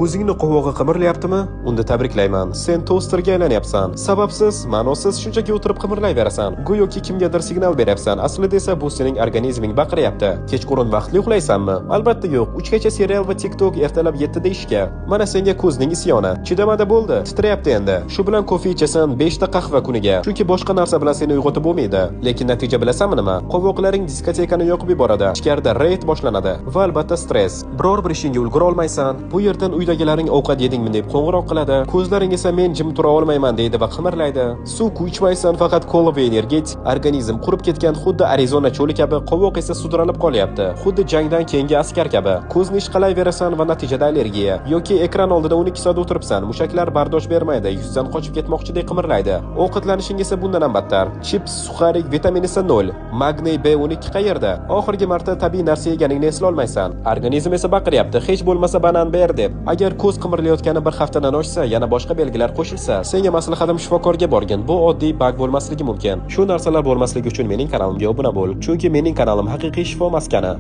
Ko'zingni qovog'i qimirlayaptimi? Unda tabriklayman. Sen tosterga aylanyapsan. Sababsiz, ma'nosiz shunchaki o'tirib qimirlayverasan. Go'yoki kimgadir signal beryapsan. Aslida esa bu sening organizming baqiryapti. Kechqurun vaqtli uxlaysanmi? Albatta yo'q. 3 gacha serial va TikTok, ertalab 7 da ishga. Mana senga ko'zning isyoni. Chidamada bo'ldi. Titrayapti endi. Shu bilan kofe ichasan 5 ta qahva kuniga. Chunki boshqa narsa bilan seni uyg'otib bo'lmaydi. Lekin natija bilasanmi nima? Qovoqlaring diskotekani yoqib yuboradi. Ichkarida raid boshlanadi va albatta stress. Biror bir ishingga ulgura olmaysan. Bu yerdan uydagilaring ovqat yedingmi deb qo'ng'iroq qiladi. Ko'zlaring esa men jim tura olmayman deydi va qimirlaydi. Suv ichmaysan, faqat kola va energetik. Organizm qurib ketgan xuddi Arizona cho'li kabi, qovoq esa sudralib qolyapti. Xuddi jangdan keyingi askar kabi. Ko'zni ishqalayverasan va natijada allergiya. Yoki ekran oldida 12 soat o'tiribsan. Mushaklar bardosh bermaydi. Yuzdan qochib ketmoqchidek qimirlaydi. Ovqatlanishing esa bundan ham battar. Chips, suxarik, vitamin esa 0. Magney B12 qayerda? Oxirgi marta tabiiy narsa yeganingni eslolmaysan. Organizm esa baqiryapti. Hech bo'lmasa banan ber deb. Agar ko'z qimirlayotgani bir haftadan oshsa, yana boshqa belgilar qo'shilsa, senga maslahatim shifokorga borgin. Bu oddiy bug bo'lmasligi mumkin. Shu narsalar bo'lmasligi uchun mening kanalimga obuna bo'l. Chunki mening kanalim haqiqiy shifo maskani.